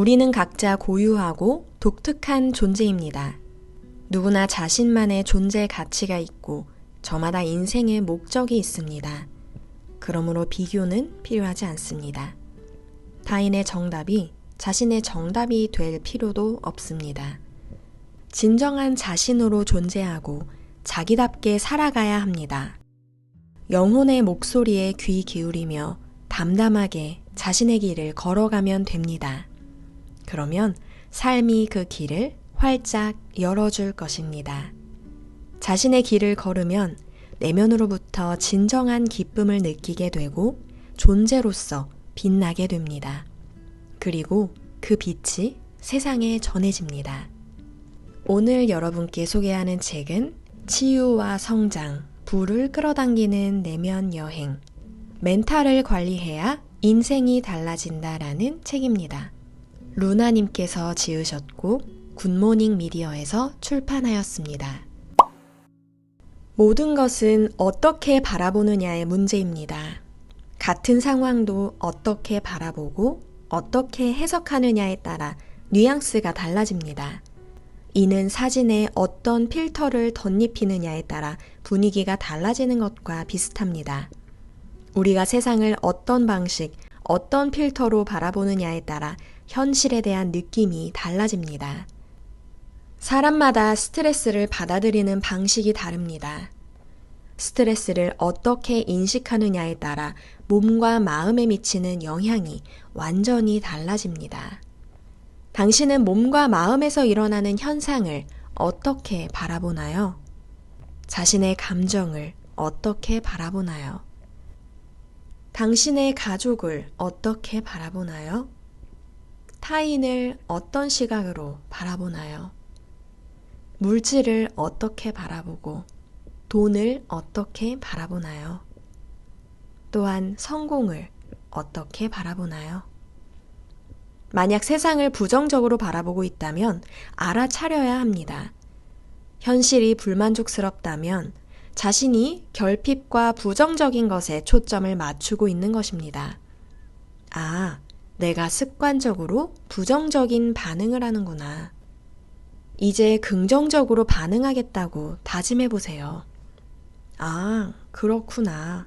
우리는 각자 고유하고 독특한 존재입니다. 누구나 자신만의 존재 가치가 있고 저마다 인생의 목적이 있습니다. 그러므로 비교는 필요하지 않습니다. 타인의 정답이 자신의 정답이 될 필요도 없습니다. 진정한 자신으로 존재하고 자기답게 살아가야 합니다. 영혼의 목소리에 귀 기울이며 담담하게 자신의 길을 걸어가면 됩니다. 그러면 삶이 그 길을 활짝 열어줄 것입니다. 자신의 길을 걸으면 내면으로부터 진정한 기쁨을 느끼게 되고 존재로서 빛나게 됩니다. 그리고 그 빛이 세상에 전해집니다. 오늘 여러분께 소개하는 책은 치유와 성장, 부를 끌어당기는 내면 여행, 멘탈을 관리해야 인생이 달라진다라는 책입니다. 루나님께서 지으셨고 굿모닝 미디어에서 출판하였습니다. 모든 것은 어떻게 바라보느냐의 문제입니다. 같은 상황도 어떻게 바라보고 어떻게 해석하느냐에 따라 뉘앙스가 달라집니다. 이는 사진에 어떤 필터를 덧입히느냐에 따라 분위기가 달라지는 것과 비슷합니다. 우리가 세상을 어떤 방식, 어떤 필터로 바라보느냐에 따라 현실에 대한 느낌이 달라집니다. 사람마다 스트레스를 받아들이는 방식이 다릅니다. 스트레스를 어떻게 인식하느냐에 따라 몸과 마음에 미치는 영향이 완전히 달라집니다. 당신은 몸과 마음에서 일어나는 현상을 어떻게 바라보나요? 자신의 감정을 어떻게 바라보나요? 당신의 가족을 어떻게 바라보나요? 타인을 어떤 시각으로 바라보나요? 물질을 어떻게 바라보고 돈을 어떻게 바라보나요? 또한 성공을 어떻게 바라보나요? 만약 세상을 부정적으로 바라보고 있다면 알아차려야 합니다. 현실이 불만족스럽다면 자신이 결핍과 부정적인 것에 초점을 맞추고 있는 것입니다. 아, 내가 습관적으로 부정적인 반응을 하는구나. 이제 긍정적으로 반응하겠다고 다짐해 보세요. 아, 그렇구나.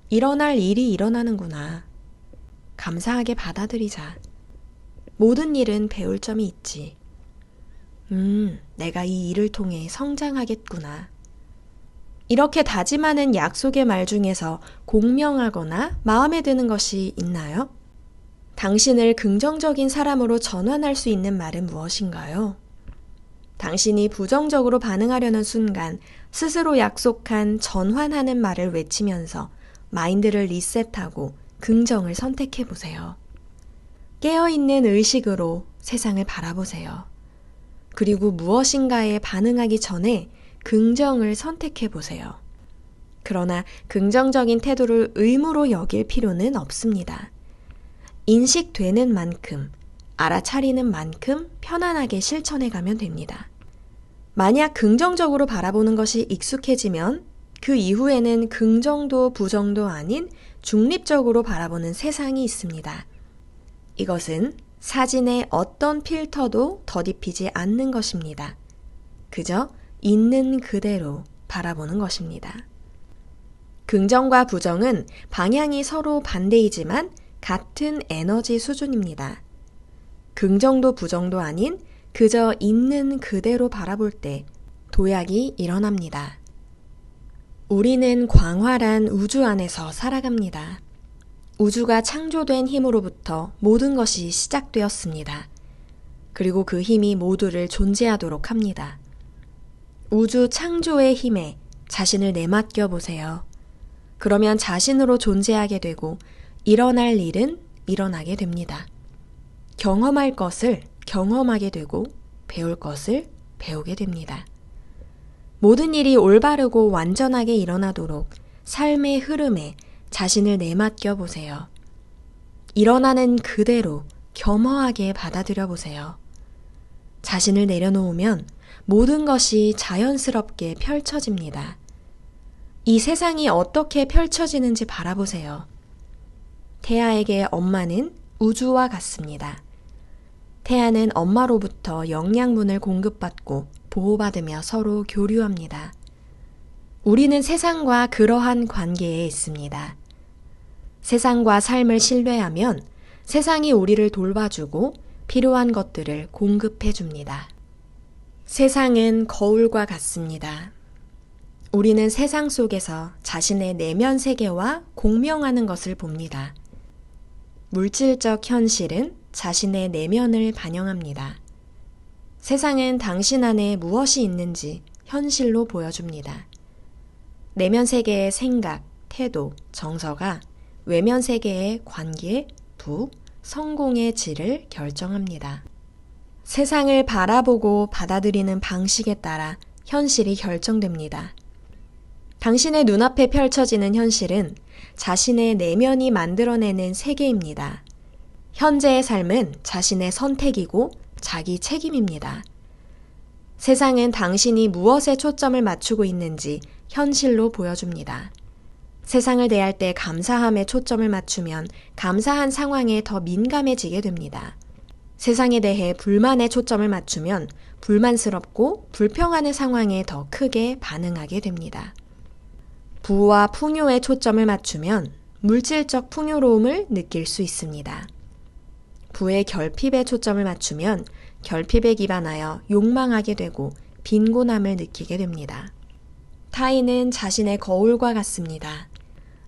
일어날 일이 일어나는구나. 감사하게 받아들이자. 모든 일은 배울 점이 있지. 내가 이 일을 통해 성장하겠구나. 이렇게 다짐하는 약속의 말 중에서 공명하거나 마음에 드는 것이 있나요? 당신을 긍정적인 사람으로 전환할 수 있는 말은 무엇인가요? 당신이 부정적으로 반응하려는 순간 스스로 약속한 전환하는 말을 외치면서 마인드를 리셋하고 긍정을 선택해 보세요. 깨어있는 의식으로 세상을 바라보세요. 그리고 무엇인가에 반응하기 전에 긍정을 선택해 보세요. 그러나 긍정적인 태도를 의무로 여길 필요는 없습니다. 인식되는 만큼, 알아차리는 만큼 편안하게 실천해 가면 됩니다. 만약 긍정적으로 바라보는 것이 익숙해지면 그 이후에는 긍정도 부정도 아닌 중립적으로 바라보는 세상이 있습니다. 이것은 사진에 어떤 필터도 덧입히지 않는 것입니다. 그저 있는 그대로 바라보는 것입니다. 긍정과 부정은 방향이 서로 반대이지만 같은 에너지 수준입니다. 긍정도 부정도 아닌 그저 있는 그대로 바라볼 때 도약이 일어납니다. 우리는 광활한 우주 안에서 살아갑니다. 우주가 창조된 힘으로부터 모든 것이 시작되었습니다. 그리고 그 힘이 모두를 존재하도록 합니다. 우주 창조의 힘에 자신을 내맡겨 보세요. 그러면 자신으로 존재하게 되고 일어날 일은 일어나게 됩니다. 경험할 것을 경험하게 되고 배울 것을 배우게 됩니다. 모든 일이 올바르고 완전하게 일어나도록 삶의 흐름에 자신을 내맡겨 보세요. 일어나는 그대로 겸허하게 받아들여 보세요. 자신을 내려놓으면 모든 것이 자연스럽게 펼쳐집니다. 이 세상이 어떻게 펼쳐지는지 바라보세요. 태아에게 엄마는 우주와 같습니다. 태아는 엄마로부터 영양분을 공급받고 보호받으며 서로 교류합니다. 우리는 세상과 그러한 관계에 있습니다. 세상과 삶을 신뢰하면 세상이 우리를 돌봐주고 필요한 것들을 공급해 줍니다. 세상은 거울과 같습니다. 우리는 세상 속에서 자신의 내면 세계와 공명하는 것을 봅니다. 물질적 현실은 자신의 내면을 반영합니다. 세상은 당신 안에 무엇이 있는지 현실로 보여줍니다. 내면 세계의 생각, 태도, 정서가 외면 세계의 관계, 부, 성공의 질을 결정합니다. 세상을 바라보고 받아들이는 방식에 따라 현실이 결정됩니다. 당신의 눈앞에 펼쳐지는 현실은 자신의 내면이 만들어내는 세계입니다. 현재의 삶은 자신의 선택이고 자기 책임입니다. 세상은 당신이 무엇에 초점을 맞추고 있는지 현실로 보여줍니다. 세상을 대할 때 감사함에 초점을 맞추면 감사한 상황에 더 민감해지게 됩니다. 세상에 대해 불만에 초점을 맞추면 불만스럽고 불평하는 상황에 더 크게 반응하게 됩니다. 부와 풍요에 초점을 맞추면 물질적 풍요로움을 느낄 수 있습니다. 부의 결핍에 초점을 맞추면 결핍에 기반하여 욕망하게 되고 빈곤함을 느끼게 됩니다. 타인은 자신의 거울과 같습니다.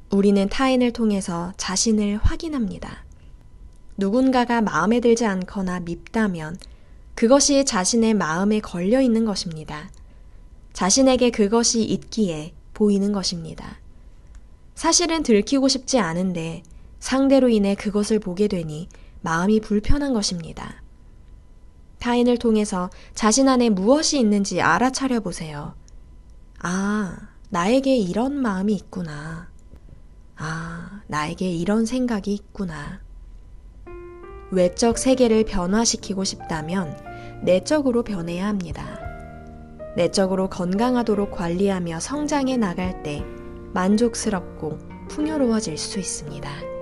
우리는 타인을 통해서 자신을 확인합니다. 누군가가 마음에 들지 않거나 밉다면 그것이 자신의 마음에 걸려 있는 것입니다. 자신에게 그것이 있기에 보이는 것입니다. 사실은 들키고 싶지 않은데 상대로 인해 그것을 보게 되니 마음이 불편한 것입니다. 타인을 통해서 자신 안에 무엇이 있는지 알아차려 보세요. 아, 나에게 이런 마음이 있구나. 아, 나에게 이런 생각이 있구나. 외적 세계를 변화시키고 싶다면 내적으로 변해야 합니다. 내적으로 건강하도록 관리하며 성장해 나갈 때 만족스럽고 풍요로워질 수 있습니다.